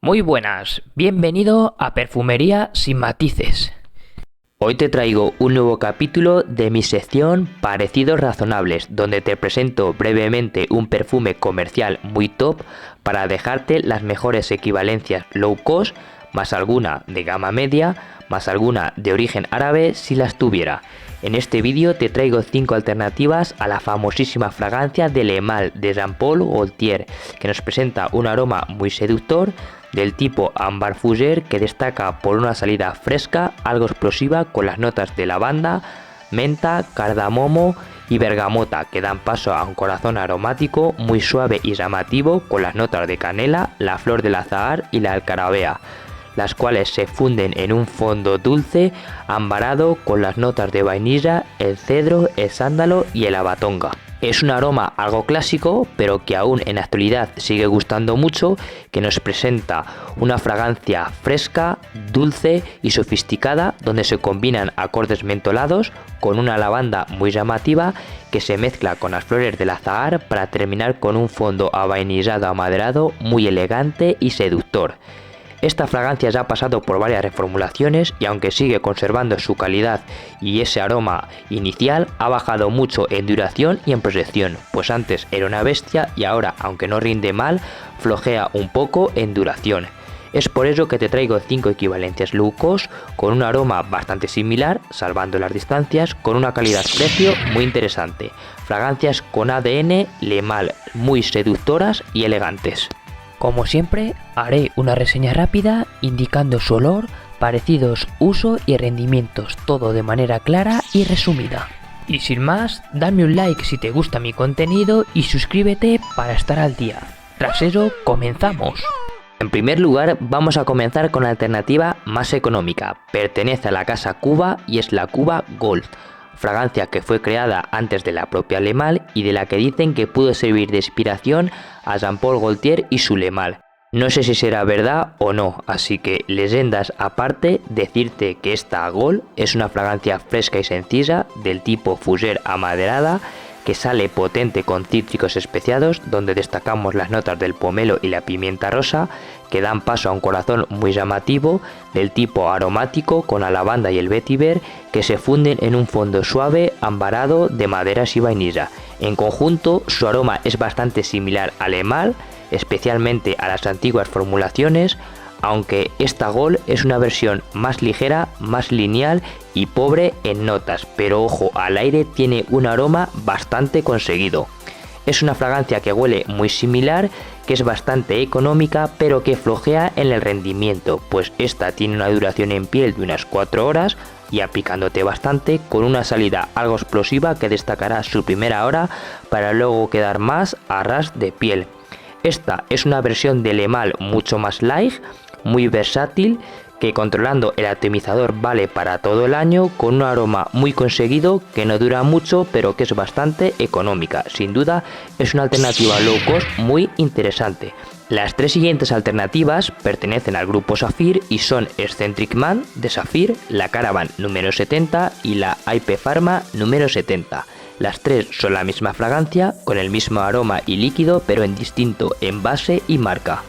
Muy buenas, bienvenido a Perfumería sin matices. Hoy te traigo un nuevo capítulo de mi sección Parecidos Razonables, donde te presento brevemente un perfume comercial muy top para dejarte las mejores equivalencias low cost, más alguna de gama media, más alguna de origen árabe si las tuviera. En este vídeo te traigo 5 alternativas a la famosísima fragancia de Le Mal de Jean Paul Gaultier, que nos presenta un aroma muy seductor del tipo Ambar Fougère, que destaca por una salida fresca, algo explosiva, con las notas de lavanda, menta, cardamomo y bergamota, que dan paso a un corazón aromático muy suave y llamativo, con las notas de canela, la flor del azahar y la alcarabea, las cuales se funden en un fondo dulce ambarado con las notas de vainilla, el cedro, el sándalo y el abatonga. Es un aroma algo clásico, pero que aún en la actualidad sigue gustando mucho, que nos presenta una fragancia fresca, dulce y sofisticada, donde se combinan acordes mentolados con una lavanda muy llamativa que se mezcla con las flores del azahar para terminar con un fondo avainillado amaderado muy elegante y seductor. Esta fragancia ya ha pasado por varias reformulaciones y aunque sigue conservando su calidad y ese aroma inicial, ha bajado mucho en duración y en proyección, pues antes era una bestia y ahora, aunque no rinde mal, flojea un poco en duración. Es por ello que te traigo 5 equivalencias low cost con un aroma bastante similar, salvando las distancias, con una calidad-precio muy interesante. Fragancias con ADN Le Mal, muy seductoras y elegantes. Como siempre, haré una reseña rápida indicando su olor, parecidos, uso y rendimientos, todo de manera clara y resumida. Y sin más, dame un like si te gusta mi contenido y suscríbete para estar al día. Tras ello, comenzamos. En primer lugar, vamos a comenzar con la alternativa más económica. Pertenece a la casa Cuba y es la Cuba Gold. Fragancia que fue creada antes de la propia Le Mal y de la que dicen que pudo servir de inspiración a Jean Paul Gaultier y su Le Mal. No sé si será verdad o no, así que leyendas aparte, decirte que esta Gold es una fragancia fresca y sencilla del tipo Fougère amaderada, que sale potente con cítricos especiados, donde destacamos las notas del pomelo y la pimienta rosa, que dan paso a un corazón muy llamativo del tipo aromático con la lavanda y el vetiver, que se funden en un fondo suave ambarado de maderas y vainilla. En conjunto, su aroma es bastante similar al Le Mal, especialmente a las antiguas formulaciones, aunque esta Gold es una versión más ligera, más lineal y pobre en notas, pero ojo, al aire tiene un aroma bastante conseguido. Es una fragancia que huele muy similar, que es bastante económica, pero que flojea en el rendimiento, pues esta tiene una duración en piel de unas 4 horas, y aplicándote bastante, con una salida algo explosiva que destacará su primera hora para luego quedar más a ras de piel. Esta es una versión de Le Mal mucho más light, muy versátil, que controlando el atomizador vale para todo el año, con un aroma muy conseguido que no dura mucho pero que es bastante económica. Sin duda es una alternativa low cost muy interesante. Las 3 siguientes alternativas pertenecen al grupo Saphir y son Eccentric Man de Saphir, la Caravan número 70 y la IP Pharma número 70. Las 3 son la misma fragancia, con el mismo aroma y líquido, pero en distinto envase y marca.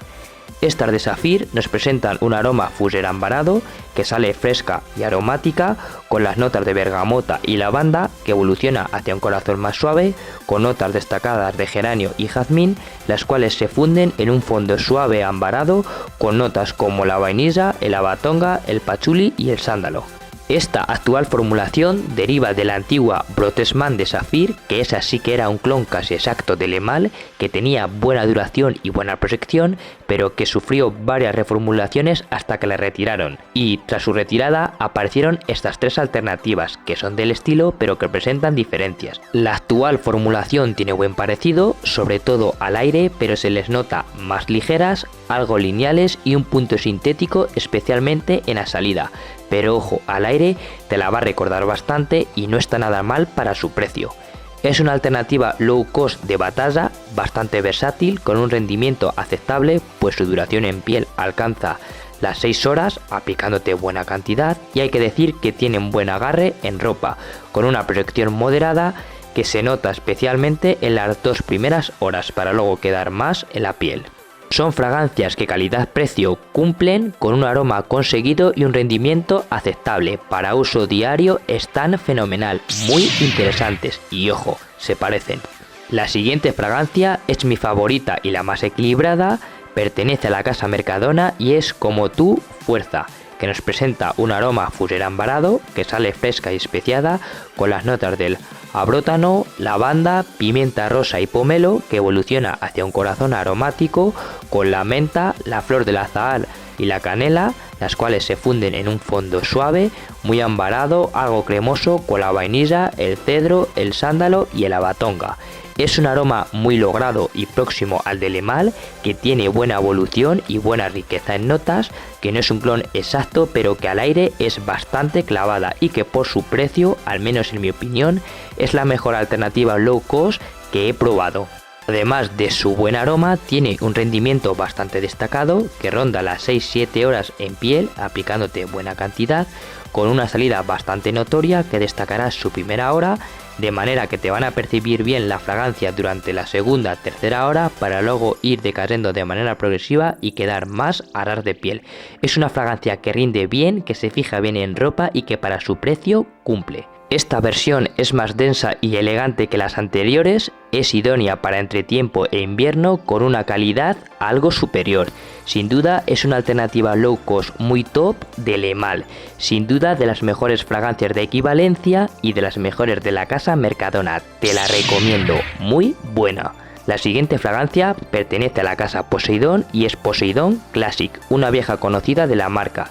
Estas de Saphir nos presentan un aroma Fougère ambarado, que sale fresca y aromática, con las notas de bergamota y lavanda, que evoluciona hacia un corazón más suave, con notas destacadas de geranio y jazmín, las cuales se funden en un fondo suave ambarado, con notas como la vainilla, el abatonga, el pachuli y el sándalo. Esta actual formulación deriva de la antigua Brotesman de Saphir, que esa sí que era un clon casi exacto de Le Mal, que tenía buena duración y buena proyección, pero que sufrió varias reformulaciones hasta que la retiraron. Y tras su retirada aparecieron estas 3 alternativas, que son del estilo pero que presentan diferencias. La actual formulación tiene buen parecido, sobre todo al aire, pero se les nota más ligeras, algo lineales y un punto sintético, especialmente en la salida. Pero ojo, al aire te la va a recordar bastante y no está nada mal para su precio. Es una alternativa low cost de batalla, bastante versátil, con un rendimiento aceptable, pues su duración en piel alcanza las 6 horas, aplicándote buena cantidad, y hay que decir que tiene un buen agarre en ropa, con una proyección moderada que se nota especialmente en las 2 primeras horas para luego quedar más en la piel. Son fragancias que calidad-precio cumplen, con un aroma conseguido y un rendimiento aceptable. Para uso diario están fenomenal, muy interesantes y ojo, se parecen. La siguiente fragancia es mi favorita y la más equilibrada, pertenece a la casa Mercadona y es Como tú, Fuerza, que nos presenta un aroma fuser ambarado que sale fresca y especiada con las notas del abrótano, lavanda, pimienta rosa y pomelo, que evoluciona hacia un corazón aromático con la menta, la flor del azahar y la canela, las cuales se funden en un fondo suave, muy ambarado, algo cremoso con la vainilla, el cedro, el sándalo y el abatonga. Es un aroma muy logrado y próximo al del emal, que tiene buena evolución y buena riqueza en notas, que no es un clon exacto, pero que al aire es bastante clavada y que por su precio, al menos en mi opinión, es la mejor alternativa low cost que he probado. Además de su buen aroma, tiene un rendimiento bastante destacado, que ronda las 6-7 horas en piel, aplicándote buena cantidad, con una salida bastante notoria que destacará su primera hora, de manera que te van a percibir bien la fragancia durante la segunda, tercera hora, para luego ir decayendo de manera progresiva y quedar más a ras de piel. Es una fragancia que rinde bien, que se fija bien en ropa y que para su precio cumple. Esta versión es más densa y elegante que las anteriores, es idónea para entretiempo e invierno con una calidad algo superior. Sin duda es una alternativa low cost muy top del emal, sin duda de las mejores fragancias de equivalencia y de las mejores de la casa Mercadona. Te la recomiendo, muy buena. La siguiente fragancia pertenece a la casa Poseidón y es Poseidón Classic, una vieja conocida de la marca,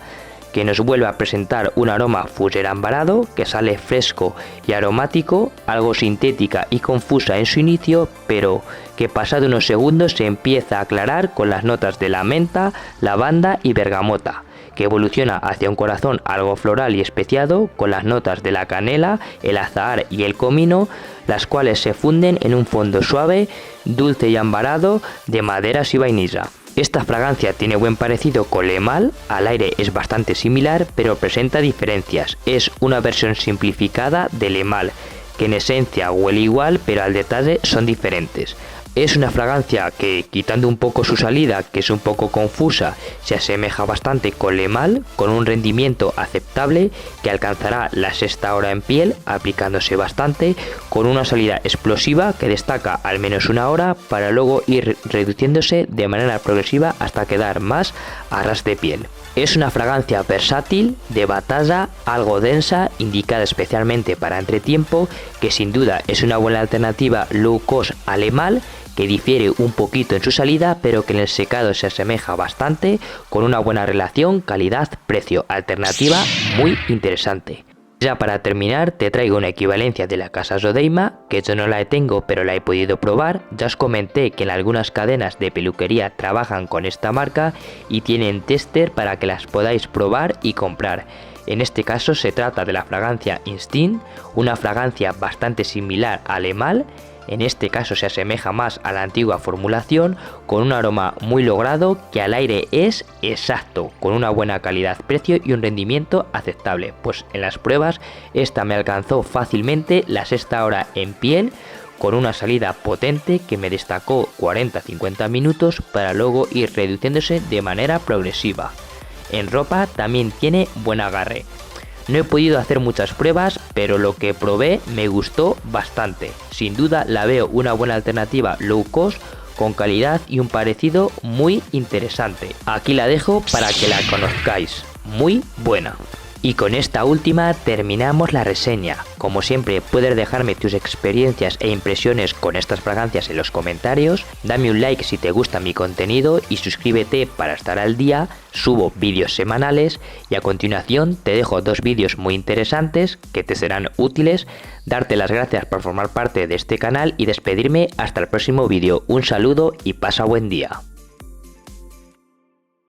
que nos vuelve a presentar un aroma fuser ambarado que sale fresco y aromático, algo sintética y confusa en su inicio, pero que pasado unos segundos se empieza a aclarar con las notas de la menta, lavanda y bergamota, que evoluciona hacia un corazón algo floral y especiado con las notas de la canela, el azahar y el comino, las cuales se funden en un fondo suave, dulce y ambarado de maderas y vainilla. Esta fragancia tiene buen parecido con el emal, al aire es bastante similar, pero presenta diferencias. Es una versión simplificada del emal, que en esencia huele igual, pero al detalle son diferentes. Es una fragancia que, quitando un poco su salida, que es un poco confusa, se asemeja bastante con el emal, con un rendimiento aceptable, que alcanzará la sexta hora en piel, aplicándose bastante, con una salida explosiva que destaca al menos una hora, para luego ir reduciéndose de manera progresiva hasta quedar más a ras de piel. Es una fragancia versátil, de batalla, algo densa, indicada especialmente para entretiempo, que sin duda es una buena alternativa low cost al emal, que difiere un poquito en su salida, pero que en el secado se asemeja bastante, con una buena relación calidad-precio, alternativa muy interesante. Ya para terminar te traigo una equivalencia de la casa Zodeima, que yo no la tengo pero la he podido probar. Ya os comenté que en algunas cadenas de peluquería trabajan con esta marca y tienen tester para que las podáis probar y comprar. En este caso se trata de la fragancia Instinct, una fragancia bastante similar al emal. En este caso se asemeja más a la antigua formulación, con un aroma muy logrado que al aire es exacto, con una buena calidad-precio y un rendimiento aceptable. Pues en las pruebas esta me alcanzó fácilmente la sexta hora en piel, con una salida potente que me destacó 40-50 minutos para luego ir reduciéndose de manera progresiva. En ropa también tiene buen agarre. No he podido hacer muchas pruebas, pero lo que probé me gustó bastante. Sin duda la veo una buena alternativa low cost, con calidad y un parecido muy interesante. Aquí la dejo para que la conozcáis. Muy buena. Y con esta última terminamos la reseña. Como siempre puedes dejarme tus experiencias e impresiones con estas fragancias en los comentarios, dame un like si te gusta mi contenido y suscríbete para estar al día. Subo vídeos semanales y a continuación te dejo dos vídeos muy interesantes que te serán útiles. Darte las gracias por formar parte de este canal y despedirme hasta el próximo vídeo. Un saludo y pasa buen día.